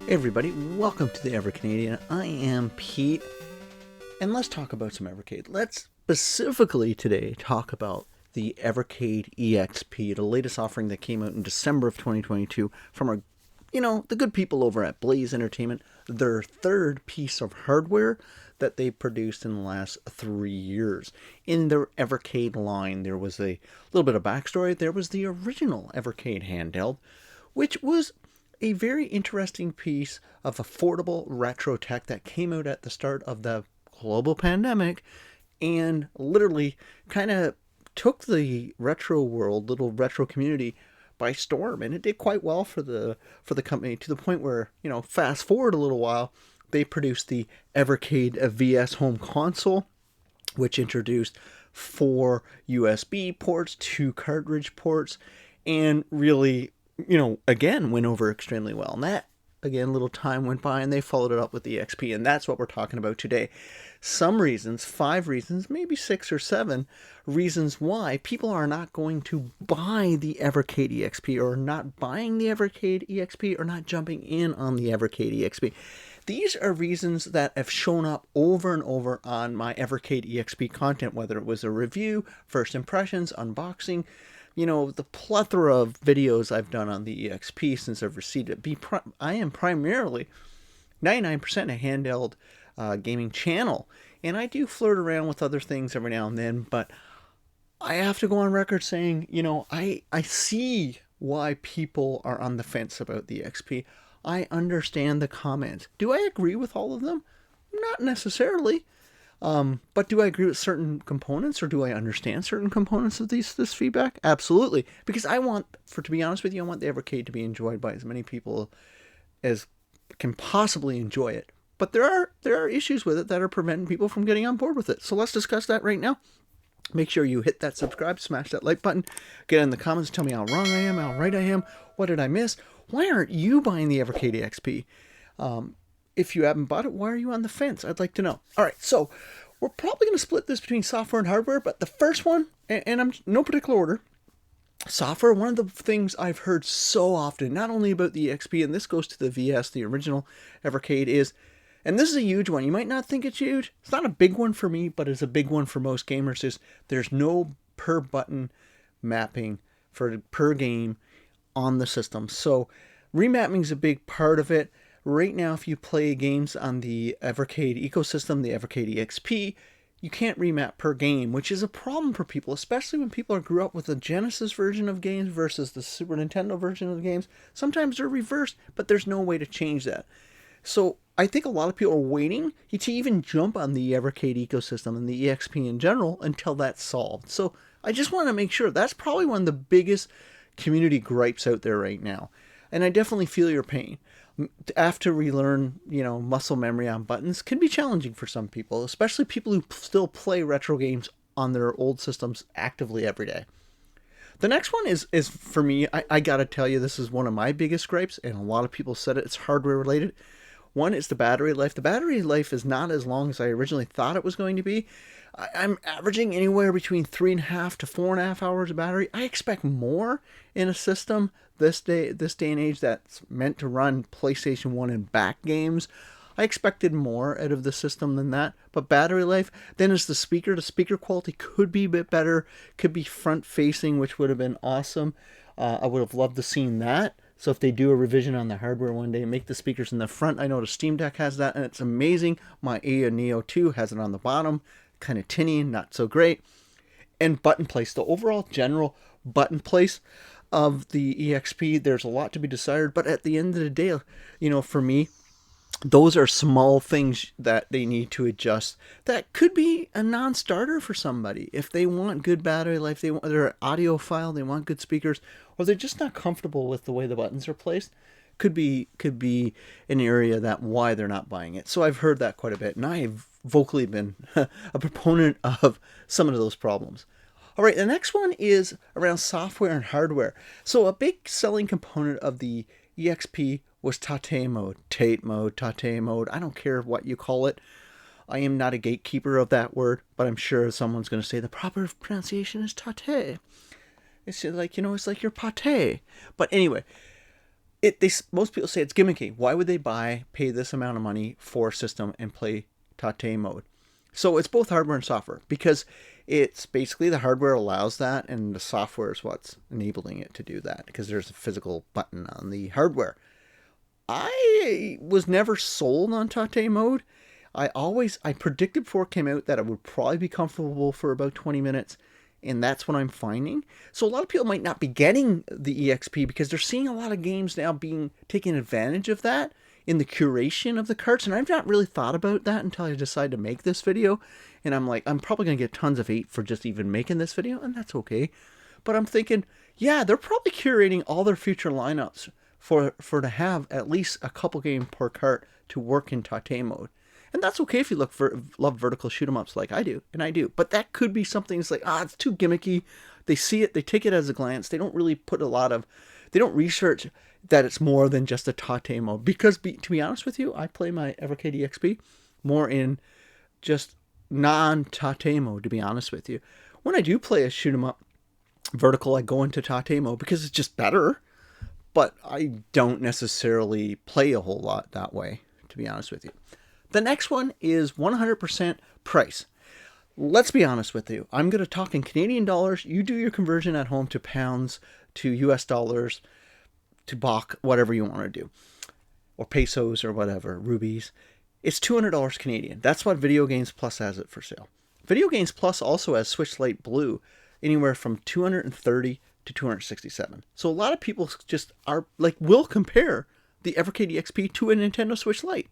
Hey everybody, welcome to the Evercanadian. I am Pete, and let's talk about some Evercade. Let's specifically today talk about the Evercade Exp, the latest offering that came out in December of 2022 from our, the good people over at Blaze Entertainment, their third piece of hardware that they produced in the last 3 years. In their Evercade line, there was a little bit of backstory. There was the original Evercade handheld, which was a very interesting piece of affordable retro tech that came out at the start of the global pandemic and literally kind of took the retro world, little retro community by storm, and it did quite well for the company, to the point where, fast forward a little while, they produced the Evercade VS home console, which introduced 4 USB ports, 2 cartridge ports, and really, again, went over extremely well. And that, again, little time went by and they followed it up with the XP. And that's what we're talking about today. Some reasons, 5 reasons, maybe 6 or 7 reasons why people are not going to buy the Evercade EXP, or not buying the Evercade EXP, or not jumping in on the Evercade EXP. These are reasons that have shown up over and over on my Evercade EXP content, whether it was a review, first impressions, unboxing, the plethora of videos I've done on the EXP since I've received it. I am primarily 99% a handheld gaming channel, and I do flirt around with other things every now and then, but I have to go on record saying, I see why people are on the fence about the XP. I understand the comments. Do I agree with all of them? Not necessarily. But do I agree with certain components, or do I understand certain components of this feedback? Absolutely. Because to be honest with you, I want the Evercade to be enjoyed by as many people as can possibly enjoy it. But there are issues with it that are preventing people from getting on board with it. So let's discuss that right now. Make sure you hit that subscribe, smash that like button, get in the comments, tell me how wrong I am, how right I am, what did I miss? Why aren't you buying the Evercade XP? If you haven't bought it, why are you on the fence? I'd like to know. All right, so we're probably going to split this between software and hardware, but the first one, and I'm no particular order, software, one of the things I've heard so often, not only about the XP, and this goes to the VS, the original Evercade, is, and this is a huge one, you might not think it's huge, it's not a big one for me, but it's a big one for most gamers, is there's no per button mapping for per game on the system. So remapping is a big part of it. Right now, if you play games on the Evercade ecosystem, the Evercade EXP, you can't remap per game, which is a problem for people, especially when people grew up with the Genesis version of games versus the Super Nintendo version of the games. Sometimes they're reversed, but there's no way to change that. So I think a lot of people are waiting to even jump on the Evercade ecosystem and the EXP in general until that's solved. So I just want to make sure that's probably one of the biggest community gripes out there right now. And I definitely feel your pain. To have to relearn, muscle memory on buttons can be challenging for some people, especially people who still play retro games on their old systems actively every day. The next one is for me, I gotta tell you, this is one of my biggest gripes, and a lot of people said it's hardware related. One is the battery life. The battery life is not as long as I originally thought it was going to be. I'm averaging anywhere between 3.5 to 4.5 hours of battery. I expect more in a system this day and age that's meant to run PlayStation 1 and back games. I expected more out of the system than that. But battery life, then is the speaker quality could be a bit better, could be front facing, which would have been awesome. I would have loved to seen that. So if they do a revision on the hardware one day, make the speakers in the front. I know the Steam Deck has that, and it's amazing. My Aya Neo 2 has it on the bottom. Kind of tinny, not so great. And button place. The overall general button place of the EXP, there's a lot to be desired. But at the end of the day, for me, those are small things that they need to adjust. That could be a non-starter for somebody. If they want good battery life, they want their audiophile, they want good speakers, or they're just not comfortable with the way the buttons are placed, could be an area that why they're not buying it. So I've heard that quite a bit, and I have vocally been a proponent of some of those problems. All right, the next one is around software and hardware. So a big selling component of the EXP was Tate mode, Tate mode, Tate mode. I don't care what you call it. I am not a gatekeeper of that word, but I'm sure someone's going to say the proper pronunciation is Tate. It's like, it's like your pate. But anyway, most people say it's gimmicky. Why would they pay this amount of money for a system and play Tate mode? So it's both hardware and software, because it's basically the hardware allows that and the software is what's enabling it to do that, because there's a physical button on the hardware. I was never sold on Tate mode. I predicted before it came out that it would probably be comfortable for about 20 minutes, and that's what I'm finding. So a lot of people might not be getting the EXP because they're seeing a lot of games now being taken advantage of that in the curation of the carts, and I've not really thought about that until I decided to make this video. And I'm like, I'm probably going to get tons of hate for just even making this video, and that's okay. But I'm thinking, yeah, they're probably curating all their future lineups for to have at least a couple games per cart to work in Tate mode. And that's okay if you love vertical shoot 'em ups like I do, and I do. But that could be something that's like, it's too gimmicky. They see it, they take it as a glance. They don't really they don't research that it's more than just a Tate mode. Because to be honest with you, I play my Evercade Exp more in just non-Tate mode, to be honest with you. When I do play a shoot 'em up vertical, I go into Tate mode because it's just better. But I don't necessarily play a whole lot that way, to be honest with you. The next one is 100% price. Let's be honest with you. I'm going to talk in Canadian dollars. You do your conversion at home to pounds, to US dollars, to Bach, whatever you want to do. Or pesos or whatever, rubies. It's $200 Canadian. That's what Video Games Plus has it for sale. Video Games Plus also has Switch Lite Blue, anywhere from $230 to $267. So a lot of people just will compare the Evercade Exp to a Nintendo Switch Lite.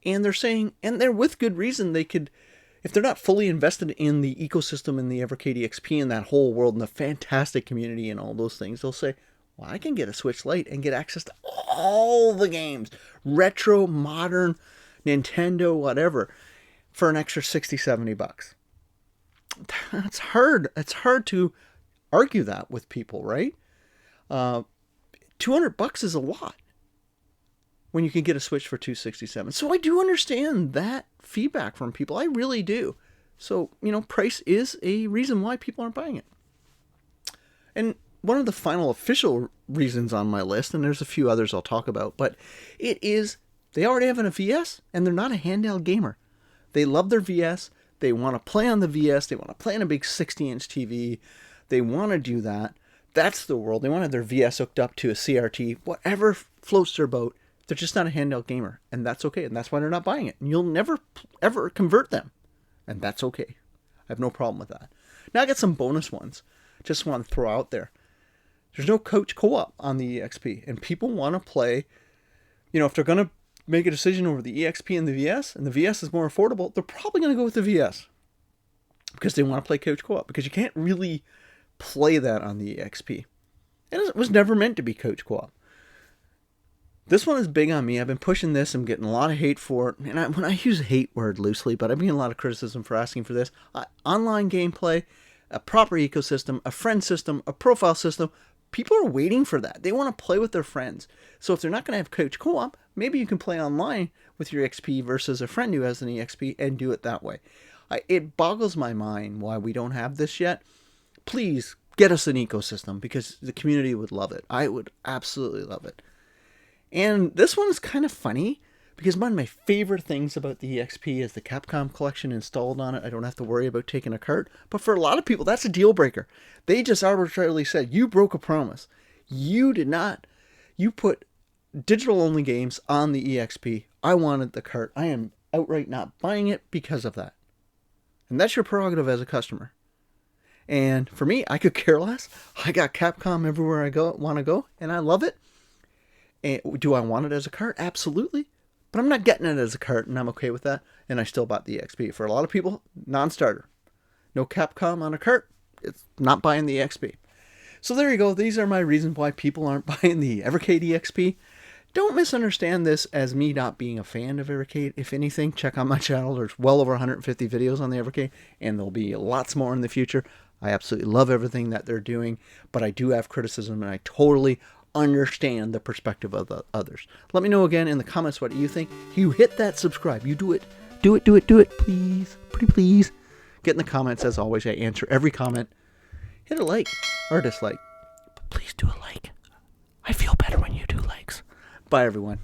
And they're saying, and they're with good reason, they could, if they're not fully invested in the ecosystem and the Evercade Exp and that whole world and the fantastic community and all those things, they'll say, well, I can get a Switch Lite and get access to all the games, retro, modern, Nintendo, whatever, for an extra $60, $70. That's hard. It's hard to argue that with people, right? $200 is a lot when you can get a Switch for $267. So I do understand that feedback from people. I really do. So, price is a reason why people aren't buying it. And one of the final official reasons on my list, and there's a few others I'll talk about, but it is they already have a VS and they're not a handheld gamer. They love their VS. They want to play on the VS. They want to play on a big 60-inch TV. They want to do that. That's the world. They want to have their VS hooked up to a CRT, whatever floats their boat. They're just not a handheld gamer, and that's okay, and that's why they're not buying it. And you'll never, ever convert them, and that's okay. I have no problem with that. Now I got some bonus ones. Just want to throw out there. There's no coach co-op on the EXP, and people want to play, if they're going to make a decision over the EXP and the VS is more affordable, they're probably going to go with the VS because they want to play coach co-op, because you can't really play that on the EXP. And it was never meant to be coach co-op. This one is big on me. I've been pushing this. I'm getting a lot of hate for it. And when I use a hate word loosely, but I'm getting a lot of criticism for asking for this. Online gameplay, a proper ecosystem, a friend system, a profile system. People are waiting for that. They want to play with their friends. So if they're not going to have coach co-op, maybe you can play online with your XP versus a friend who has an EXP and do it that way. It boggles my mind why we don't have this yet. Please get us an ecosystem, because the community would love it. I would absolutely love it. And this one is kind of funny, because one of my favorite things about the EXP is the Capcom collection installed on it. I don't have to worry about taking a cart. But for a lot of people, that's a deal breaker. They just arbitrarily said, you broke a promise. You did not. You put digital-only games on the EXP. I wanted the cart. I am outright not buying it because of that. And that's your prerogative as a customer. And for me, I could care less. I got Capcom everywhere I want to go, and I love it. And do I want it as a cart? Absolutely. But I'm not getting it as a cart, and I'm okay with that. And I still bought the XP. For a lot of people, non-starter. No Capcom on a cart. It's not buying the XP. So there you go. These are my reasons why people aren't buying the Evercade EXP. Don't misunderstand this as me not being a fan of Evercade. If anything, check out my channel. There's well over 150 videos on the Evercade, and there'll be lots more in the future. I absolutely love everything that they're doing, but I do have criticism, and I totally understand the perspective of the others. Let me know again in the comments what you think. You hit that subscribe. You do it. Do it, please. Pretty please. Get in the comments. As always, I answer every comment. Hit a like or a dislike. But please do a like. I feel better when you do likes. Bye, everyone.